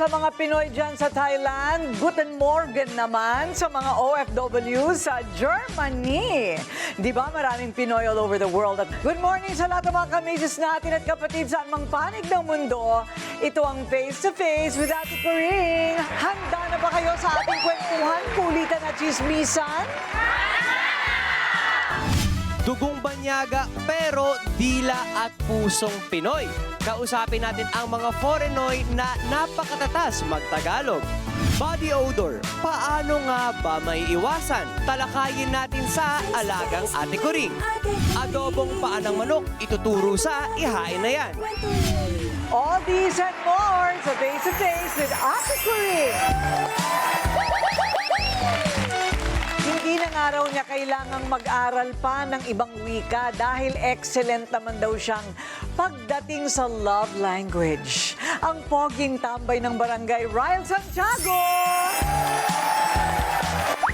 sa mga Pinoy dyan sa Thailand. Guten Morgen naman sa mga OFW sa Germany. Di ba maraming Pinoy all over the world? At good morning sa lahat ng mga kamisis natin at kapatid sa anumang panig ng mundo. Ito ang Face to Face with Ate Coring. Handa na ba kayo sa ating kwentuhan, kulitan at chismisan? Dugong banyaga pero dila at pusong Pinoy. Kausapin natin ang mga Forenoy na napakatatas magtagalog. Body odor, paano nga ba may iwasan? Talakayin natin sa Alagang Ate Coring. Adobong paa ng manok, ituturo sa ihain na yan. All these and more sa Face to Face with Ate Coring. Hindi na nga raw niya kailangang mag-aral pa ng ibang wika dahil excellent naman daw siyang pagdating sa love language. Ang poging tambay ng barangay, Ryle Santiago!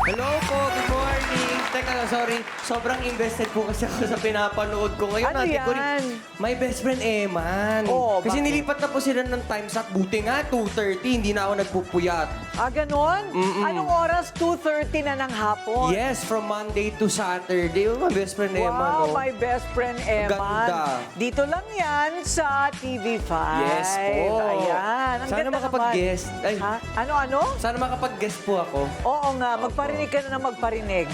Hello po, good morning. Teka lang, sorry. Sobrang invested po kasi ako sa pinapanood ko ngayon. Ano Ate yan? Coring. My best friend, Eman. Oo, Kasi bakit? nilipat na po sila ng time slot. Buti nga, 2:30. Hindi na ako nagpupuyat. Ah, ganon? Mm-mm. Anong oras? 2:30 na ng hapon? Yes, from Monday to Saturday. Oh, my best friend, Eman. Wow, Oh. my best friend Eman. Ganda. Dito lang yan sa TV5. Yes po. Ayan. Ang Sana ganda makapag-guest. naman. Ay. Ha? Ano? Sana makapag-guest po ako. Oo nga, magparinig ka na ng magparinig.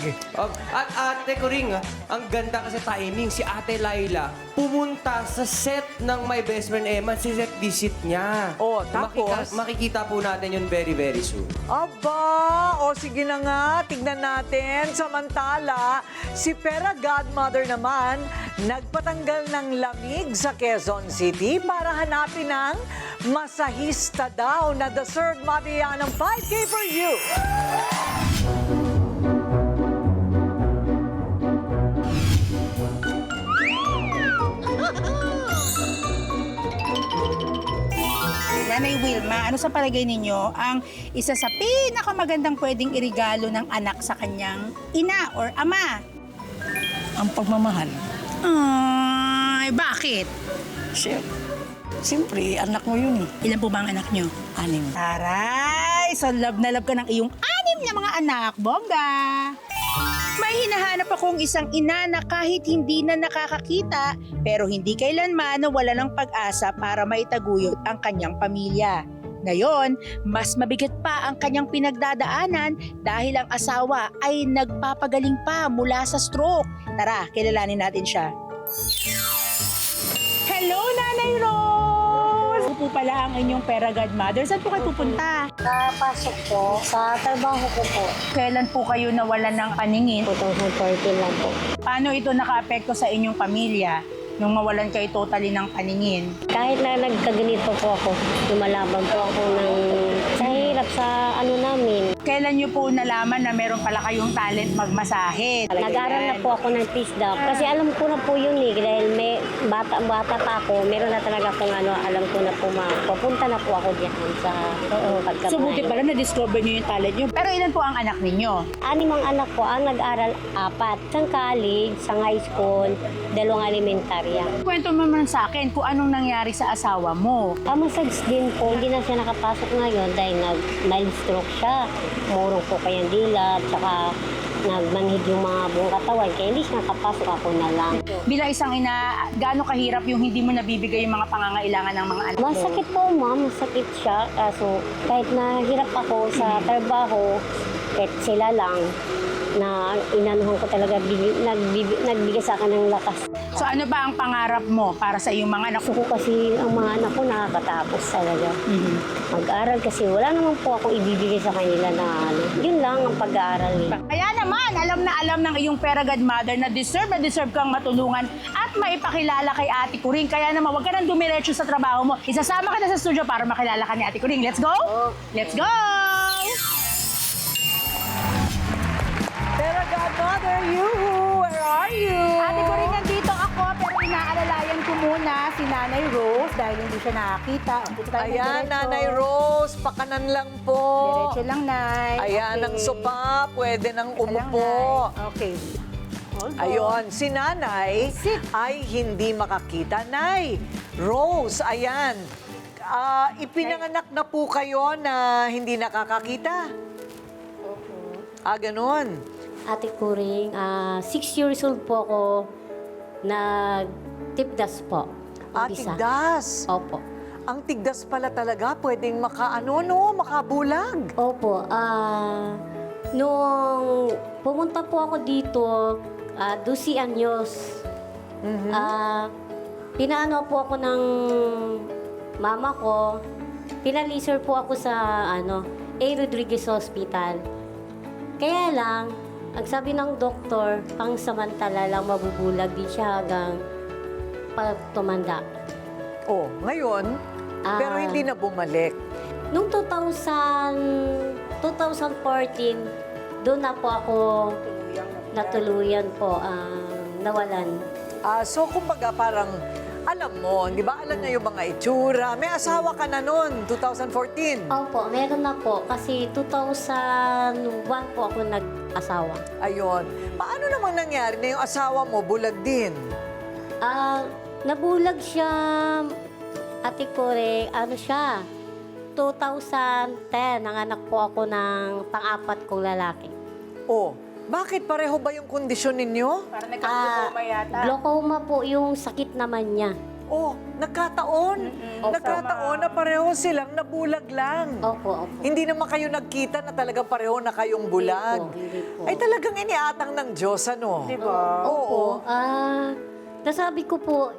At Ate Coring, ang ganda kasi timing. Si Ate Laila pumunta sa set ng My Best Friend Eman, si set visit niya. Oh, tapos? Makikita po natin yun very, very soon. Aba, o sige na nga, tignan natin. Samantala, si Pera Godmother naman, nagpatanggal ng lamig sa Quezon City para hanapin ng masahista daw na deserve mabigyan ng 5K for you. Nanay Wilma, ano sa palagay ninyo ang isa sa pinakamagandang pwedeng irigalo ng anak sa kanyang ina or ama? Ang pagmamahal. Ay, bakit? Siyempre, anak mo yun eh. Ilan po ba ang anak nyo? 6. Aray, so love na love ka ng iyong 6 na mga anak, bongga! May hinahanap akong isang ina na kahit hindi na nakakakita, pero hindi kailanman nawala ng pag-asa para maitaguyod ang kanyang pamilya. Ngayon, mas mabigat pa ang kanyang pinagdadaanan dahil ang asawa ay nagpapagaling pa mula sa stroke. Tara, kilalanin natin siya. Hello, Nanay Rose! Ako po pala ang inyong Pera Godmother. Saan po kayo pupunta? Kapasok po, sa trabaho ko po. Kailan po kayo nawalan ng paningin? 2014 lang po. Paano ito naka-apekto sa inyong pamilya nung mawalan kayo totally ng paningin? Kahit na nagkaganito po ako, lumalaban po ako ng sa hirap sa ano namin. Kailan nyo po nalaman na meron pala kayong talent magmasahe? Nag-aral na po ako ng PhD kasi alam ko na po yun eh, dahil may bata pa ako, meron na talaga akong alam ko na po papunta na po ako diyan sa pagkabanayan. So buti pala na-discover nyo yung talent nyo. Pero ilan po ang anak ninyo? 6 ang anak ko, ang nag-aral 4. Isang college, isang high school, 2 elementarya. Kwento mo naman sa akin kung anong nangyari sa asawa mo. Masags din po, hindi na siya nakapasok ngayon dahil nag-mild stroke siya. Murong po kayang dila, tsaka nagmanhid yung mga buong katawan, kaya hindi siya nakapasok, ako na lang. Bilang isang ina, gaano kahirap yung hindi mo nabibigay yung mga pangangailangan ng mga anak mo? Masakit po, ma'am, masakit siya. Kaso kahit nahirap ako sa trabaho, kahit sila lang, na inanuhan ko talaga, nagbigay sa akin ng lakas. So ano ba ang pangarap mo para sa iyong mga anak? Gusto ko kasi ang mga anak ko nakakatapos talaga. Mag-aral kasi wala naman po ako ibibigay sa kanila na yun lang ang pag-aaral nila. Kaya naman, alam na alam ng iyong Pera Godmother na deserve kang matulungan at maipakilala kay Ate Coring. Kaya naman, huwag ka nang dumiretso sa trabaho mo. Isasama ka na sa studio para makilala ka ni Ate Coring. Let's go! Let's go! Pera Godmother, where are you? Ate Coring, nandito ako pero inaalalayan ko muna si Nanay Rose dahil hindi siya nakakita. Punta tayo ng Ayan, diretso. Nanay Rose, pakanan lang po. Diretso lang, Nay. Ayan, Okay. ang sopa, pwede nang Diretso lang, umupo. Nay. Okay. Ayun, si Nanay ay hindi makakita. Nay, Rose, ayan. ipinanganak na po kayo na hindi nakakakita? Ganon. Ate Kuring, 6 years old po ako, nag-tipdas po. Umpisa. Tigdas. Opo. Ang tigdas pala talaga, pwedeng makabulag. Opo, nung pumunta po ako dito, 12 anyos, pinaano po ako ng mama ko, pinalaser po ako sa A. Rodriguez Hospital. Kaya lang, ang sabi ng doktor, pang-samantala lang mabubulag din siya hanggang pag tumanda. Ngayon, pero hindi na bumalik. Noong 2014, doon na po ako natuluyan po, nawalan. So, kumbaga parang, alam mo, di ba? Alam niya yung mga itsura. May asawa ka na noon, 2014. Opo, meron na po. Kasi 2001 po ako nag-asawa. Ayun. Paano namang nangyari na yung asawa mo bulag din? Nabulag siya, Ate Kore, 2010, nanganak po ako ng pang-apat kong lalaki. Bakit pareho ba yung kondisyon ninyo? Parang nagka-glaucoma yata. Glaucoma po yung sakit naman niya. Nagkataon. Nagkataon na pareho silang nabulag lang. Opo. Hindi naman kayo nagkita na talagang pareho na kayong bulag. Hindi po. Ay talagang iniatang ng Diyos, ano? Diba? Oo. Nasabi ko po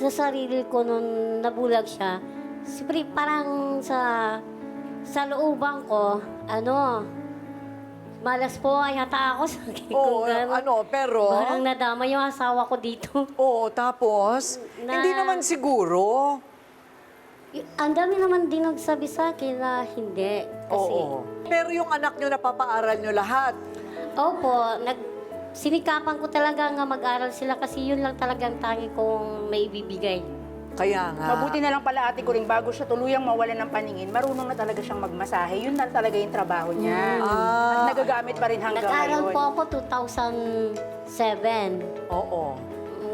sa sarili ko nung nabulag siya, siyempre parang sa looban ko, malas po ay hata ako sa akin. Pero... Parang nadama yung asawa ko dito. Tapos, hindi naman siguro. Ang dami naman din nagsabi sa akin na hindi. Kasi, Pero yung anak nyo, napapaaral nyo lahat. Opo, sinikapan ko talaga nga mag-aral sila kasi yun lang talagang tangi kong maibibigay. Kaya nga. Mabuti na lang pala, Ate Kuring, bago siya tuluyang mawalan ng paningin, marunong na talaga siyang magmasahe. Yun na talaga yung trabaho niya. At nagagamit pa rin hanggang Nag-aral ngayon. po ako 2007.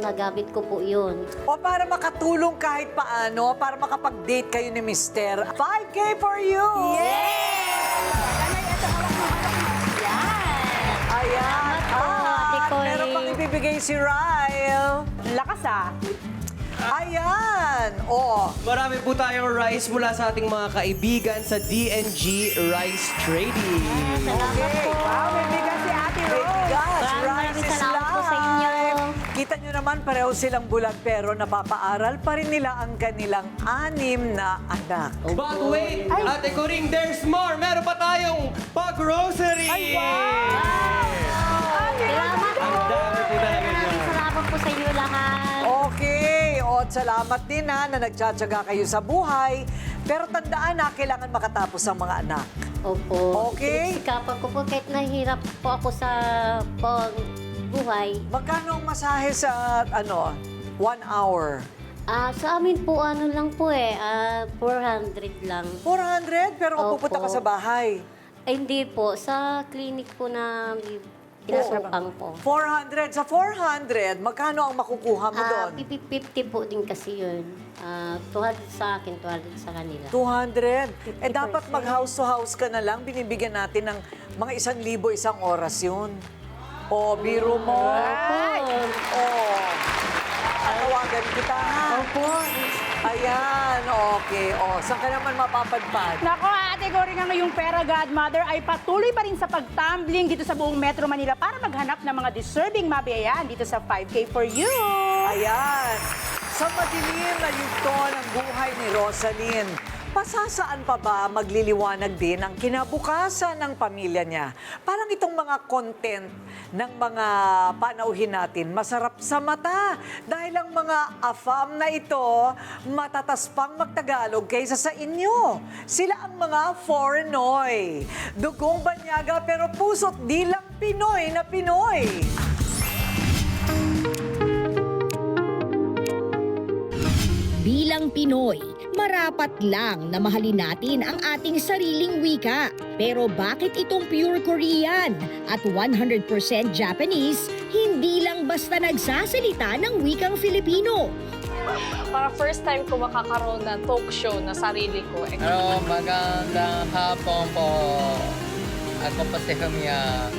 Nagamit ko po yun. Para makatulong kahit paano, para makapag-date kayo ni Mister. 5K for you! Ayan. Ate Coy. Meron pang ibibigay si Ryle. Lakas Ayan. Marami po tayong rice mula sa ating mga kaibigan sa DNG Rice Trading. Salamat po. Wow, may bigas si Ate Rose. Maraming salamat po sa inyo. Kita nyo naman, pareho silang bulag pero napapaaral pa rin nila ang kanilang 6 na anak. But wait, Ate Coring, there's more! Meron pa tayong pag-grocery! Salamat po. Ang dami po talaga niya. Maraming salamat po sa inyo lahat. Okay, at salamat din na nagtsatsaga kayo sa buhay. Pero tandaan na, kailangan makatapos ang mga anak. Opo. Okay. Sikapan ko po kahit nahihirap po ako sa pagbuhay. Magkano ang masahe sa, 1 hour? Sa amin po, lang po 400 lang. 400? Pero kung Opo. pupunta ka sa bahay. Ay, hindi po. Sa clinic po na pinasupang po. 400. Sa 400, magkano ang makukuha mo doon? 50 po din kasi yun. 200 sa akin, 200 sa kanila. 200? 50%. Dapat mag-house to house ka na lang. Binibigyan natin ng mga 1,000 isang oras yun. Biro mo. Tawagan kita, ha? Opo. Ayan, okay. Saan ka naman mapapadpad? Nako, Ate Coring, ang iyong Pera Godmother ay patuloy pa rin sa pagtumbling dito sa buong Metro Manila para maghanap ng mga deserving mabiyayaan dito sa 5K for you. Ayan. Sa madilim na yugto ng buhay ni Rosalyn, pasasaan pa ba magliliwanag din ang kinabukasan ng pamilya niya? Parang itong mga content ng mga panauhin natin, masarap sa mata. Dahil ang mga AFAM na ito, matatas pang magtagalog kaysa sa inyo. Sila ang mga Forenoy. Dugong banyaga pero puso't dilang Pinoy na Pinoy. Bilang Pinoy, marapat lang na mahalin natin ang ating sariling wika. Pero bakit itong pure Korean at 100% Japanese, hindi lang basta nagsasalita ng wikang Filipino? Para first time ko makakaroon ng talk show na sarili ko. Hello, magandang hapon po. Ako po si Humia.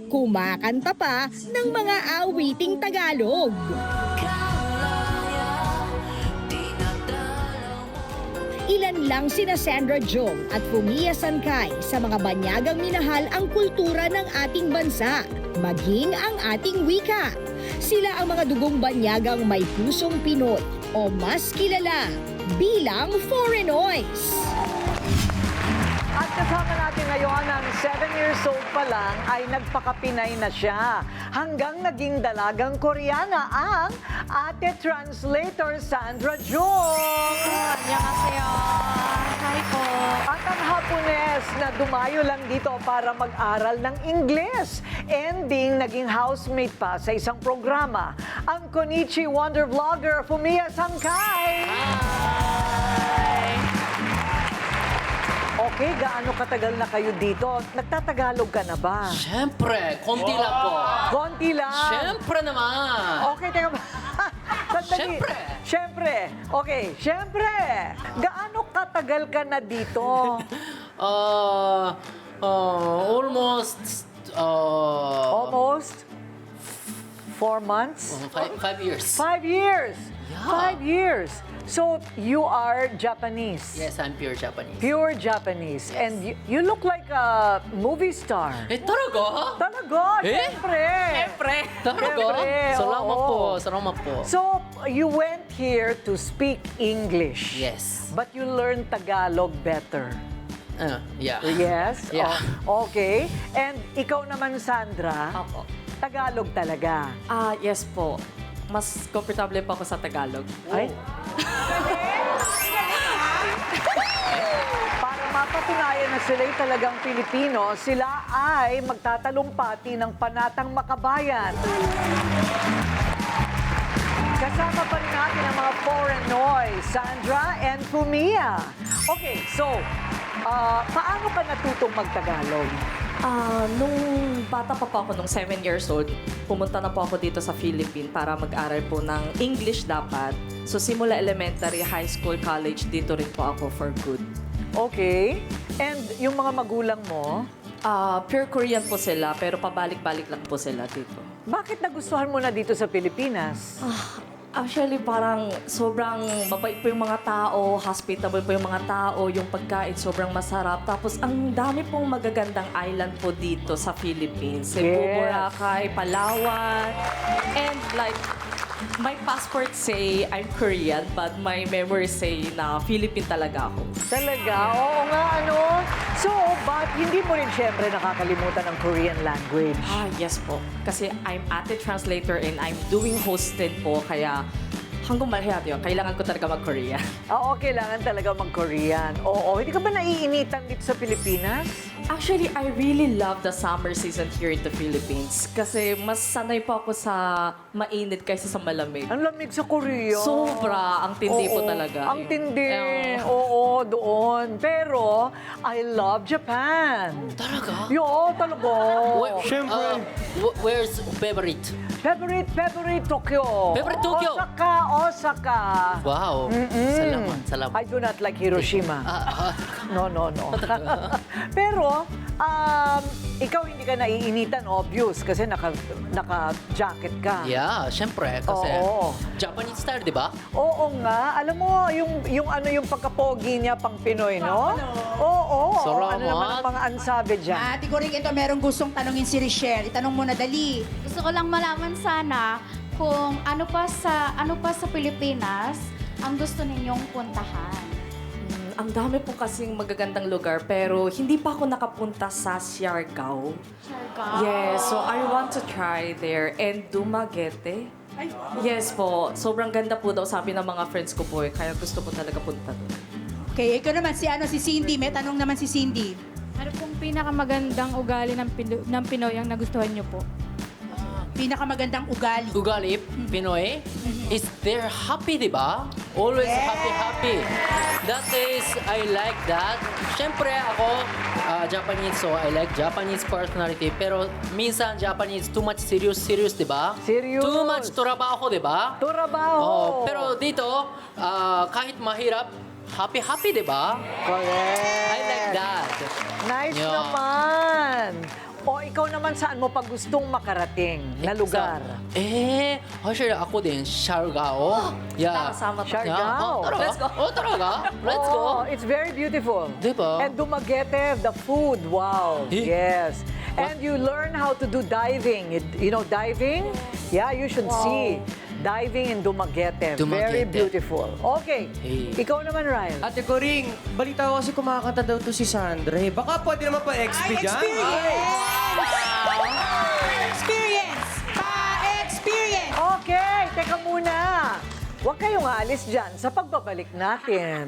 Kumakanta pa ng mga awiting Tagalog. Ilan lang sina Sandra Jong at Fumia Sankay sa mga banyagang minahal ang kultura ng ating bansa, maging ang ating wika. Sila ang mga dugong banyagang may pusong Pinoy o mas kilala bilang Foreignoys. At kasama natin ngayon ang 7 years old pa lang ay nagpakapinay na siya. Hanggang naging dalagang Koreana ang ate translator Sandra Jong. Annyeonghaseyo. Hi po. At ang Hapones na dumayo lang dito para mag-aral ng Ingles. Ending, naging housemate pa sa isang programa. Ang Konichi Wonder Vlogger, Fumia Sankay. Okay, gaano katagal na kayo dito? Nagtatagalog ka na ba? Siyempre, konti lang po. Konti lang. Siyempre naman. Okay, teka ba? Sandali. Siyempre. Siyempre. Okay, siyempre. Gaano katagal ka na dito? Almost Almost 4 months? 5 years. 5 years. Yeah. 5 years. So, you are Japanese. Yes, I'm pure Japanese. Pure Japanese. And you look like a movie star. Talaga? Talaga, siyempre. Talaga? Siyempre, Salamat oo. po, salamat po. So, you went here to speak English. Yes. But you learned Tagalog better. Yeah. Yes? Yeah. Oh, okay. And ikaw naman, Sandra, Opo. Tagalog talaga. Yes po. Mas komportable pa ako sa Tagalog. Ay? Para mapatunayan na sila'y talagang Pilipino, sila ay magtatalumpati ng panatang makabayan. Kasama pa rin natin ang mga Foreignoy, Sandra and Fumia. Okay, so, paano ka natutong magtagalog? Nung bata pa po ako, nung 7 years old, pumunta na po ako dito sa Philippines para mag-aral po ng English dapat. So simula elementary, high school, college, dito rin po ako for good. Okay. And yung mga magulang mo, Pure Korean po sila, pero pabalik-balik lang po sila dito. bakit nagustuhan mo na dito sa Pilipinas? Actually, parang sobrang mabait po yung mga tao, hospitable po yung mga tao, yung pagkain sobrang masarap. Tapos ang dami pong magagandang island po dito sa Philippines. Cebu, Yes. Boracay, Palawan. And like, my passport say I'm Korean, but my memories say na Philippine talaga ako. Talaga? Oo nga, ano? So, but hindi mo rin syempre nakakalimutan ang Korean language. Yes po. Kasi I'm ate translator and I'm doing hosted po, kaya hanggang malahiyat yun, kailangan ko talaga mag-Korean. Oo, kailangan talaga mag-Korean. Oo, hindi ka ba naiinitan dito sa Pilipinas? Actually, I really love the summer season here in the Philippines. Kasi mas sanay pa ako sa mainit kaysa sa malamig. Ang lamig sa Korea. Sobra, ang tindi po Oo, talaga. Ang tindi. Oo. Oo, doon. Pero, I love Japan. Talaga? Yo, talaga. Where's favorite? Favorite Tokyo. Favorite Tokyo? Osaka. Wow. Salamat. I do not like Hiroshima. No. Pero, ikaw hindi ka naiinitan, obvious, kasi naka-jacket ka. Yeah, syempre. Kasi Oo. Japanese style, di ba? Oo nga. Alam mo, yung pagkapogi niya pang Pinoy, no? Oo. Salamat. Ano naman ang mga ansabi dyan? Ate ko rin ito, merong gustong tanungin si Richelle. Itanong mo na, dali. Gusto ko lang malaman sana kung ano pa sa Pilipinas ang gusto ninyong puntahan. Ang dami po kasing magagandang lugar, pero hindi pa ako nakapunta sa Siargao. Siargao? Yes, so I want to try there. And Dumaguete. Yes po, sobrang ganda po daw sabi ng mga friends ko po eh, kaya gusto ko talaga punta doon. Okay, ikaw naman, si Cindy. May tanong naman si Cindy. Ano pong pinakamagandang ugali ng Pinoy ang nagustuhan niyo po? Pinakamagandang ugali. Ugali, Pinoy, is they're happy, di ba? Always happy. That is, I like that. Siyempre ako, Japanese, so I like Japanese personality. Pero minsan, Japanese, too much serious, di ba? Serious. Too much trabaho, di ba? Trabaho. Oh, pero dito, kahit mahirap, happy, di ba? Correct. I like that. Nice Yeah. naman. O ikaw naman, saan mo pa gustong makarating na lugar? Actually, ako din, Siargao. Yeah. Kasama tayo. Siargao. Talaga? Let's go. Talaga? Let's go. Oh, it's very beautiful. Diba? And Dumaguete, the food, wow. Eh? Yes. And you learn how to do diving. You know diving? Yeah, you should see. Diving in Dumaguete. Very Dumaguete. beautiful. Okay. Eh. Ikaw naman, Ryan. Ate Coring, balita ko kasi kumakanta daw to si Sandra. Eh. Baka pwede naman pa-XP dyan. Experience! Pa-experience! Okay, teka muna. Huwag kayong alis dyan sa pagbabalik natin.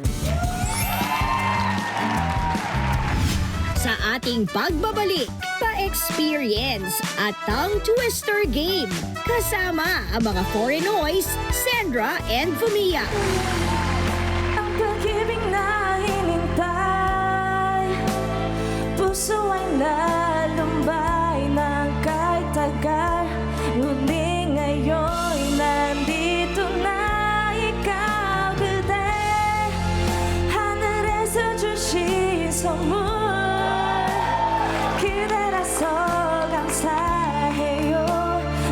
Sa ating pagbabalik, pa-experience at tongue twister game. Kasama ang mga Forenoys, Sandra and Fumia. Ang pag-ibig na hinintay, puso ay nalumbay ng kahit tagal. Ngunit ngayon nandito na ikaw, 그대 하늘에서 주신 선물. 그대라서 감사해요.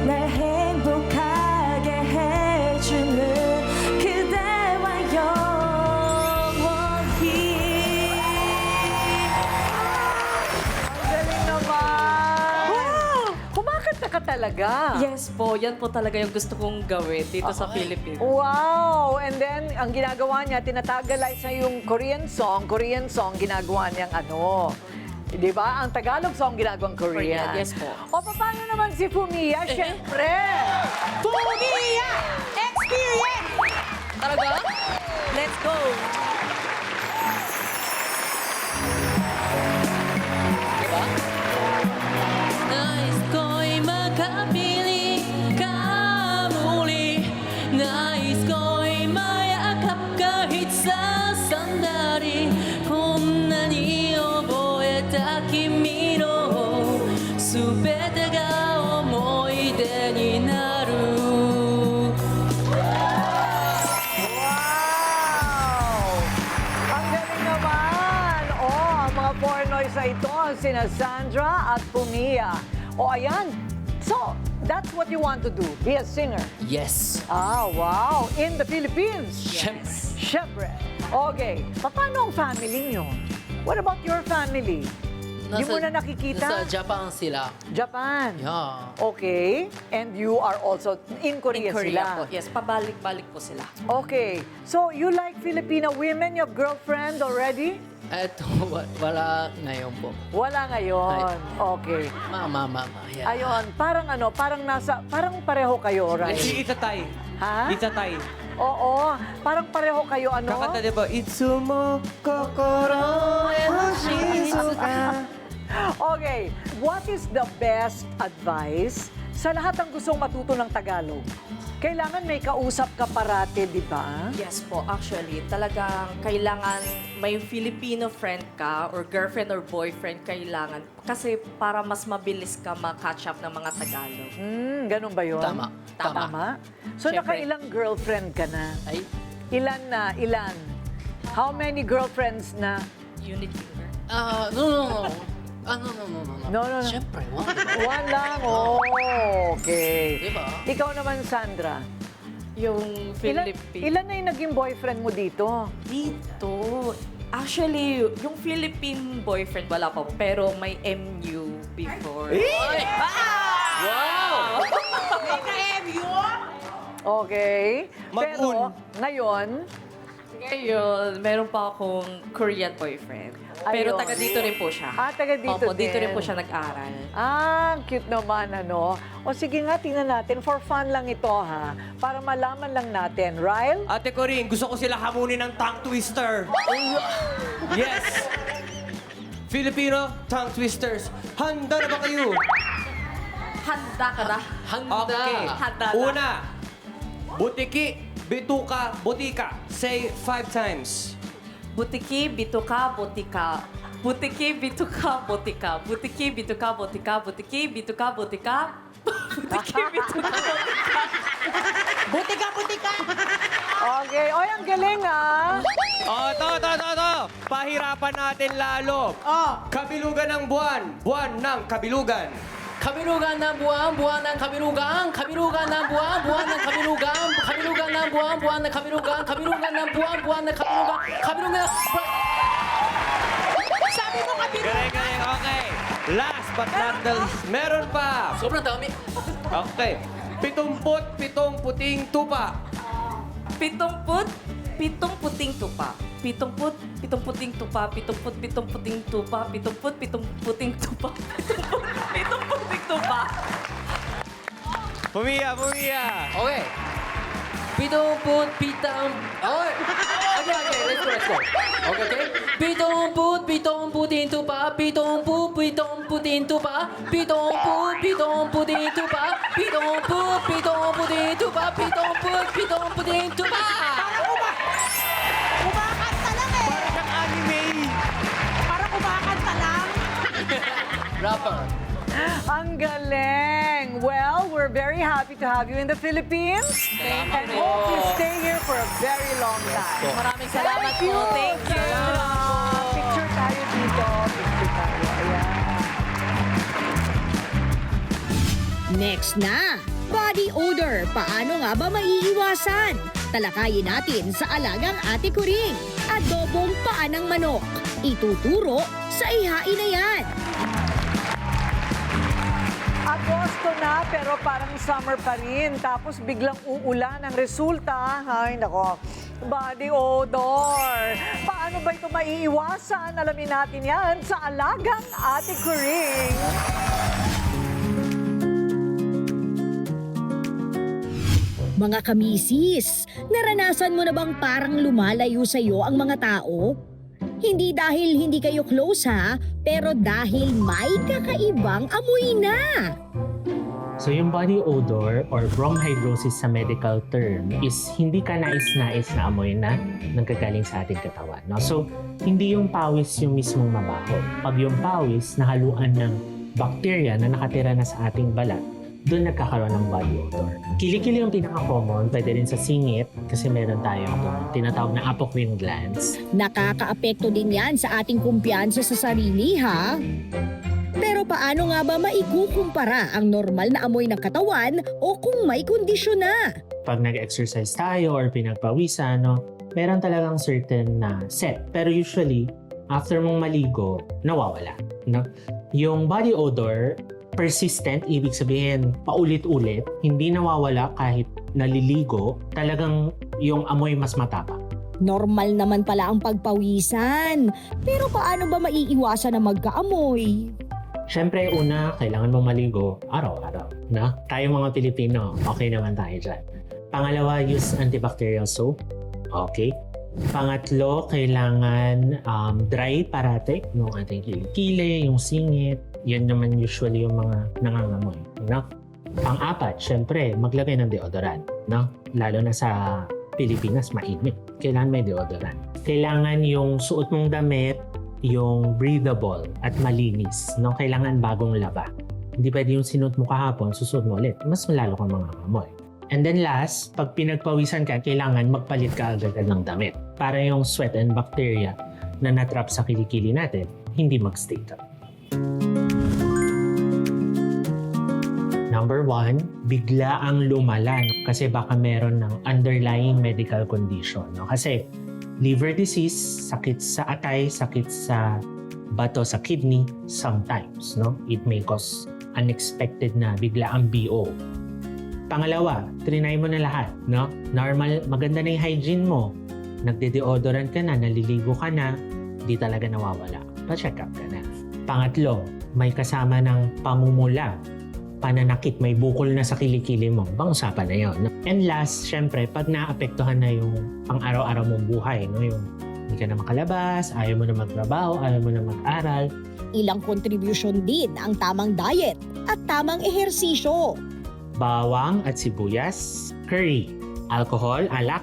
날 행복하게 해주는 그대와 영원히. Ang galing naman. Wow! Kumakanta ka talaga. Yes po, yan po talaga yung gusto kong gawin dito sa Philippines. Wow! And then, ang ginagawa niya, tinatagalize niya yung Korean song, ginagawa niyang ano. Di ba? Ang Tagalog song ginagawang Korean. Korean, yes po. O, paano naman si Fumia? Siyempre! Fumia! Experience! Talaga? Let's go! Diba? Nais ko'y makapiling ka muli. Nais ko'y mayakap kahit sa sandali. Kung nani oboeta kimi no subete ga omoide ni naru. Wow! Ang galing naman! O, ang mga Pornoys na ito, sina Sandra at Fumia. O, ayan. So, that's what you want to do, be a singer. Yes. Ah, wow! In the Philippines? Siyempre. Siyempre. Okay. Paano ang family niyo? What about your family? Hindi mo na nakikita? Nasa Japan sila. Japan. Yeah. Okay. And you are also in Korea, In Korea sila. po. Yes, pabalik-balik po sila. Okay. So, you like Filipino women? You have girlfriend already? Eto, wala ngayon po. Wala ngayon. Okay. Mama. Yeah. Ayun, parang parang pareho kayo, right? Si Itatay. Ha? Itatay. Oo, parang pareho kayo, ano? Kakanta diba? Itsumo kokoro e hoshizuka. Okay, what is the best advice sa lahat ng gustong matuto ng Tagalog? Kailangan may kausap ka parate, di ba? Yes po, actually, talagang kailangan may Filipino friend ka or girlfriend or boyfriend kailangan kasi para mas mabilis ka ma-catch up ng mga Tagalog. Ganun ba yun? Tama. So, Siyempre. nakailang girlfriend ka na? Ay, Ilan na? Ilan? How many girlfriends na? Unit finger. no. No. Siyempre, One lang? Oh, okay. Diba? Ikaw naman, Sandra. Yung Philippine. Ilan na yung naging boyfriend mo dito? Dito. Actually, yung Philippine boyfriend wala pa, pero may MU before. Wow! Okay. Pero, ngayon, Ngayon, meron pa akong Korean boyfriend. Pero Ayun. taga dito rin po siya. taga dito Opo, din. dito rin po siya nag-aral. cute naman, ano? O sige nga, tingnan natin. For fun lang ito, ha? Para malaman lang natin. Ryle? Ate Coring, gusto ko sila hamunin ng tongue twister. Yes! Filipino tongue twisters. Handa na ba kayo? Handa ka na. Handa. Okay. Handa na. Una, butiki, bituka, butika. Say 5 times. Butiki, bituka, botika. Butiki, bituka, botika. Butiki, bituka, botika. Butiki, bituka, botika. Butiki, bituka, botika. Butika, butika! Okay. Oy, ang galing ah. Oh, to. Pahirapan natin lalo. Kabilugan ng buwan, buwan ng kabilugan. Kabilugan ng buwan, buwan ng kabilugan. Kabilugan ng buwan, buwan ng kabilugan. Kabilugan ng buwan, buwan ng kabilugan. Kabilugan ng buwan, buwan ng kabilugan. Kabilugan Sabi mo kapit! Galing. Okay. Last but not the least, meron pa. Sobrang dami. Okay. 77 puting tupa. pitong puting tupa. 70 puting tupa. 70 puting tupa. 70 puting tupa. 70 puting tupa. Pumiya. Okay. Okay, let's go. Okay. Pitong puting tupa. Pitong puting tupa. Pitong puting tupa. Pitong puting tupa. Pitong puting tupa. Kumakanta lang eh! Parang anime. Parang kumakanta lang! Rapper. Ang galing! Well, we're very happy to have you in the Philippines. And hope you stay here for a very long time. Maraming salamat po. Thank you. Salamat. Picture tayo dito. Ayan. Next na, body odor. Paano nga ba maiiwasan? Talakayin natin sa alagang Ate Kuring. Adobong paa ng manok. Ituturo sa ihain na yan. Agosto na pero parang summer pa rin. Tapos biglang uulan ang resulta. Ay, nako. Body odor. Paano ba ito maiiwasan? Alamin natin yan sa alagang Ate Kuring. Mga kamisis, naranasan mo na bang parang lumalayo sa iyo ang mga tao? Hindi dahil hindi kayo close ha, pero dahil may kakaibang amoy na. So yung body odor or bronchidrosis sa medical term is hindi ka nais-nais na amoy na nanggagaling sa ating katawan. No? So hindi yung pawis yung mismong mabaho. Pag yung pawis nahaluan ng bacteria na nakatira na sa ating balat, doon nagkakaroon ng body odor. Kilikili yung pinaka-common, pwede rin sa singit kasi meron tayong tinatawag na apocrine glands. Nakakaapekto din yan sa ating kumpiyansa sa sarili ha. Pero paano nga ba maikukumpara ang normal na amoy ng katawan o kung may kondisyon na? Pag nag-exercise tayo or pinagpawisan, no, meron talagang certain na set. Pero usually, after mong maligo, nawawala. No? Yung body odor, persistent, ibig sabihin paulit-ulit, hindi nawawala kahit naliligo, talagang yung amoy mas matapang. Normal naman pala ang pagpawisan. Pero paano ba maiiwasan na magkaamoy? Siyempre, una, kailangan mong maligo araw-araw. Na? Tayo mga Pilipino, okay naman tayo dyan. Pangalawa, use antibacterial soap. Okay. Pangatlo, kailangan dry parate yung ating kilikili, yung singit. Yan naman usually yung mga nangangamoy. No? Pang-apat, syempre, maglagay ng deodorant. No? Lalo na sa Pilipinas, mainit. Kailangan may deodorant. Kailangan yung suot mong damit, yung breathable at malinis. No? Kailangan bagong laba. Hindi pwede yung sinuot mo kahapon, susuot mo ulit. Mas malalo kang mangangamoy. And then last, pag pinagpawisan ka, kailangan magpalit ka agad ng damit para yung sweat and bacteria na natrap sa kilikili natin, hindi magstay doon. Number 1, bigla ang lumala kasi baka meron ng underlying medical condition. No? Kasi liver disease, sakit sa atay, sakit sa bato sa kidney, sometimes no? It may cause unexpected na bigla ang BO. Pangalawa, trinay mo na lahat. No? Normal, maganda na yung hygiene mo. Nagde-deodorant ka na, naliligo ka na, di talaga nawawala. Pa-check up ka na. Pangatlo, may kasama ng pamumula, pananakit, may bukol na sa kilikili mo. Bang usapan na yun. And last, syempre, pag naapektuhan na yung pang-araw-araw mong buhay, no? Yung hindi ka na makalabas, ayaw mo na magtrabaho, ayaw mo na mag-aral, Ilang kontribusyon din ang tamang diet at tamang ehersisyo. Bawang at sibuyas, curry, alcohol, alak,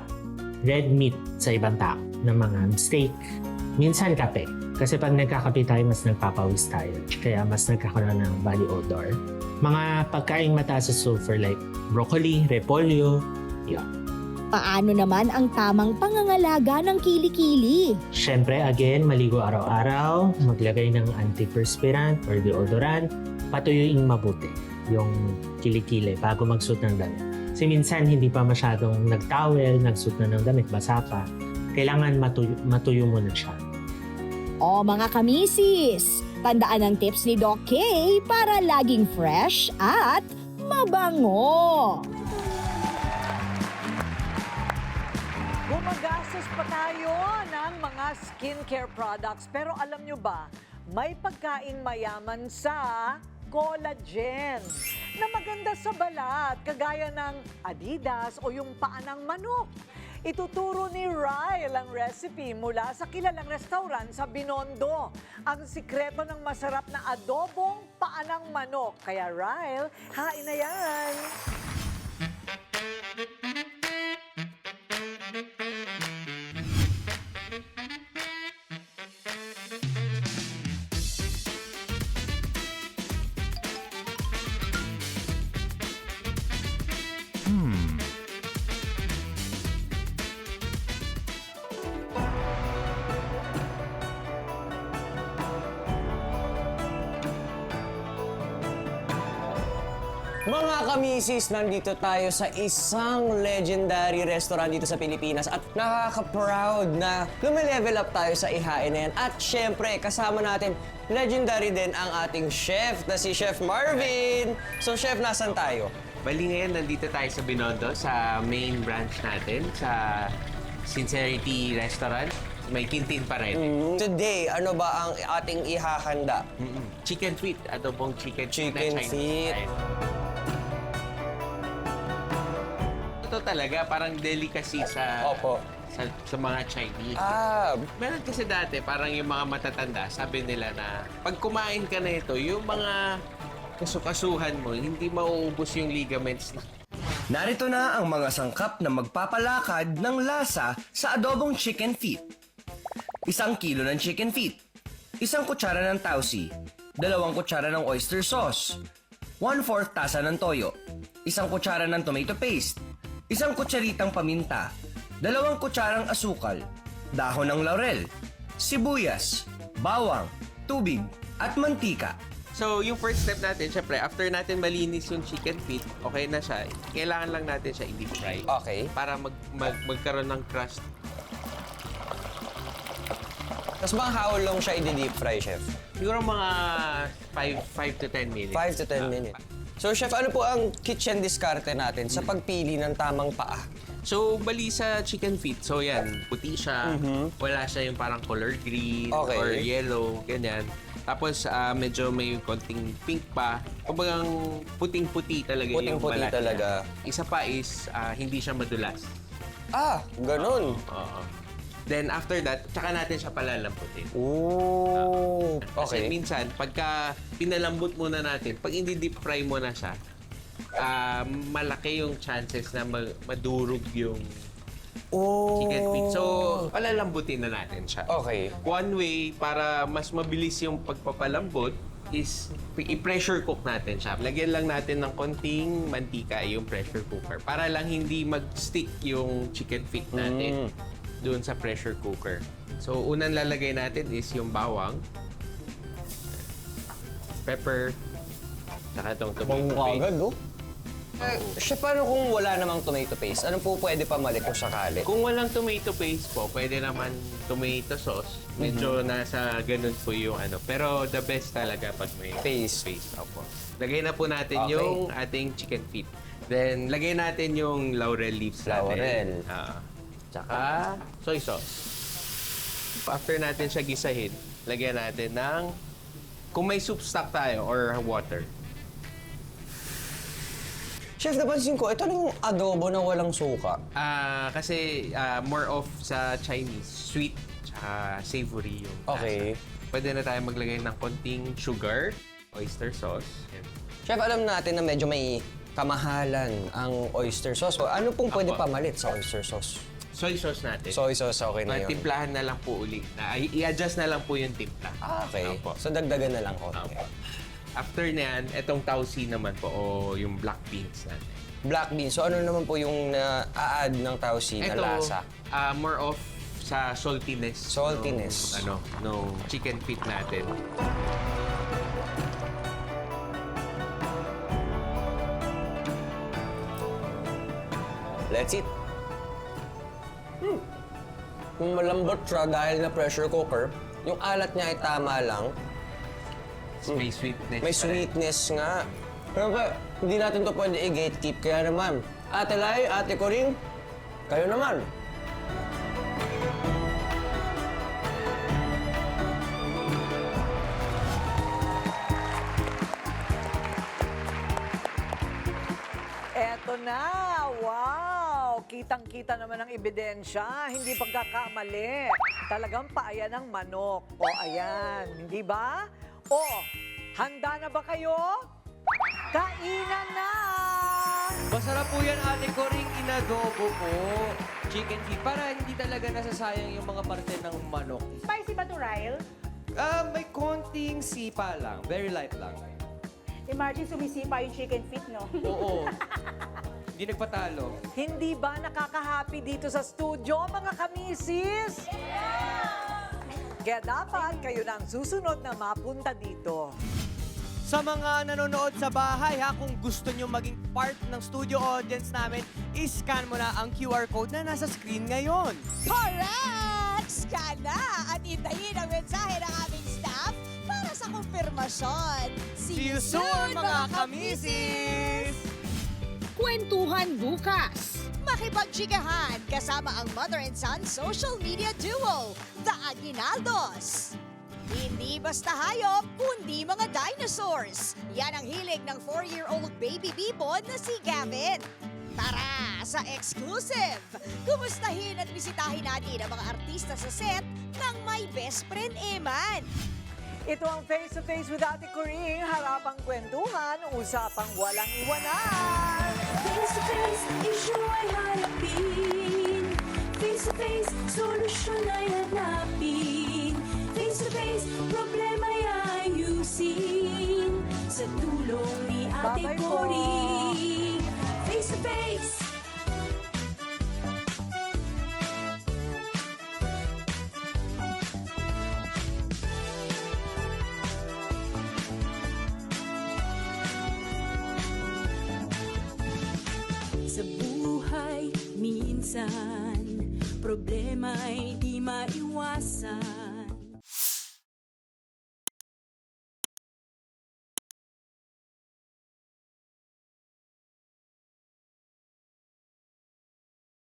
red meat sa ibang tao ng mga steak. Minsan kape. Kasi pag nagkakape tayo, mas nagpapawis tayo. Kaya mas nagkakaroon ng body odor. Mga pagkain mataas sa sulfur like broccoli, repolyo, yun. Paano naman ang tamang pangangalaga ng kilikili? Siyempre, again, maligo araw-araw, maglagay ng antiperspirant or deodorant, patuyuin mabuti yung kilikili bago magsuot ng damit. Kasi minsan hindi pa masyadong nagtowel, nagsuot na ng damit, basa pa. Kailangan matuyo muna siya. O mga kamisis, tandaan ang tips ni Doc Kay para laging fresh at mabango. Gumagastos pa tayo ng mga skincare products. Pero alam nyo ba, may pagkain mayaman sa collagen na maganda sa balat, kagaya ng Adidas o yung paa ng manok. Ituturo ni Ryle ang recipe mula sa kilalang restaurant sa Binondo. Ang sikreto ng masarap na adobong paa ng manok. Kaya Ryle, hain na yan! Mga kamisis, nandito tayo sa isang legendary restaurant dito sa Pilipinas at nakaka-proud na lumilevel up tayo sa ihain na yan. At syempre, kasama natin, legendary din ang ating chef na si Chef Marvin. So Chef, nasan tayo? Bali ngayon, nandito tayo sa Binondo, sa main branch natin, sa Sincerity Restaurant. May kintin pa rin. Today, ano ba ang ating ihahanda? Chicken feet, adobong chicken Chicken na Chinese feet. style. Ito talaga, parang delicacy sa sa mga Chinese. Meron kasi dati, parang yung mga matatanda, sabi nila na pag kumain ka na ito, yung mga kasukasuhan mo, hindi mauubos yung ligaments. Narito na ang mga sangkap na magpapalakad ng lasa sa adobong chicken feet. 1 kilo ng chicken feet, 1 kutsara ng tausi, 2 kutsara ng oyster sauce, 1/4 tasa ng toyo, 1 kutsara ng tomato paste, 1 kutsaritang paminta, 2 kutsarang asukal, dahon ng laurel, sibuyas, bawang, tubig, at mantika. So, yung first step natin, syempre, after natin malinis yung chicken feet, okay na siya. Kailangan lang natin siya i-deep fry. Okay. Para magkaroon ng crust. Tapos mga how long siya i-deep fry, Chef? Siguro mga 5 to 10 minutes. 5 to 10 minutes. So, Chef, ano po ang kitchen diskarte natin sa pagpili ng tamang paa? So, bali sa chicken feet, so yan, puti siya. Wala siya yung parang color green or yellow, ganyan. Tapos, medyo may konting pink pa. Kumbagang puting-puti talaga yung Puting-puti balat talaga. niya. Isa pa is, hindi siya madulas. Ganun. Oo. Then after that, tsaka natin siya palalambutin. Okay. Kasi minsan, pagka pinalambot muna natin, pag hindi deep fry mo na siya, malaki yung chances na madurog yung chicken feet. So, palalambutin na natin siya. Okay. One way para mas mabilis yung pagpapalambot is i-pressure cook natin siya. Lagyan lang natin ng konting mantika yung pressure cooker para lang hindi mag-stick yung chicken feet natin doon sa pressure cooker. So, unang lalagay natin is yung bawang, pepper, saka itong tomato paste. Chef, paano kung wala namang tomato paste? Ano po pwede pamalit kung sakali? Kung walang tomato paste po, pwede naman tomato sauce. Medyo nasa ganun po yung ano. Pero the best talaga pag may paste. Opo. Lagay na po natin yung ating chicken feet. Then, lagay natin yung laurel leaves natin. Tsaka soy sauce. After natin siya gisahin, lagyan natin ng, kung may soup stock tayo or water. Chef, napansin ko, ito lang yung adobo na walang suka. Kasi more of sa Chinese, sweet tsaka savory yung lasa. Okay. Pwede na tayo maglagay ng konting sugar, oyster sauce. Yan. Chef, alam natin na medyo may kamahalan ang oyster sauce. So, ano pong pwede pamalit sa oyster sauce? Soy sauce natin. Soy sauce, okay na yun. Timplahan na lang po uli. I-adjust na lang po yung timpla. Okay. Opo. So, dagdagan na lang konti. Opo. After na yan, itong tausi naman po o yung black beans natin. Black beans. So, ano naman po yung na-add ng tausi na lasa? More of sa saltiness. Saltiness. No chicken feet natin. Let's eat. Kung malambot siya dahil na pressure cooker, yung alat niya ay tama lang. May sweetness. May sweetness nga. Pero hindi natin to pwede i-gatekeep. Kaya naman, Ate Lai, Ate Coring, kayo naman. Eto na! Wow! Kitang-kita naman ang ebidensya. Hindi pagkakamali. Talagang paaya ng manok. O, ayan. Hindi ba? O, handa na ba kayo? Kainan na! Masarap po yan, Ate Coring, inadobo po. Chicken feet, para hindi talaga nasasayang yung mga parte ng manok. Spicy ba to, Ryle? May konting sipa lang. Very light lang. Imagine sumisipa yung chicken feet, no? Oo. Hindi nagpatalo. Hindi ba nakaka-happy dito sa studio, mga kamisis? Kaya dapat kayo na ang susunod na mapunta dito. Sa mga nanonood sa bahay, kung gusto nyo maging part ng studio audience namin, iscan mo na ang QR code na nasa screen ngayon. Correct! Scan na at hintayin ang mensahe ng aming staff para sa kumpirmasyon. See you soon, mga kamisis! Kwentuhan bukas. Makipagchikahan kasama ang mother and son social media duo, The Aguinaldos. Hindi basta hayop, kundi mga dinosaurs. Yan ang hilig ng 4-year-old baby bipon na si Gavin. Tara sa exclusive! Kumustahin at bisitahin natin ang mga artista sa set ng My Best Friend Eman. Ito ang Face to Face with Ate Coring. Harapang kwentuhan, usapang walang iwanan. Face to face, issue ay harapin. Face to face, solusyon ay hanapin. Face to face, problema ay ayusin. Sa tulong ni Ate Bye-bye po. Coring. Face to face. Sa buhay, minsan, problema'y di maiwasan.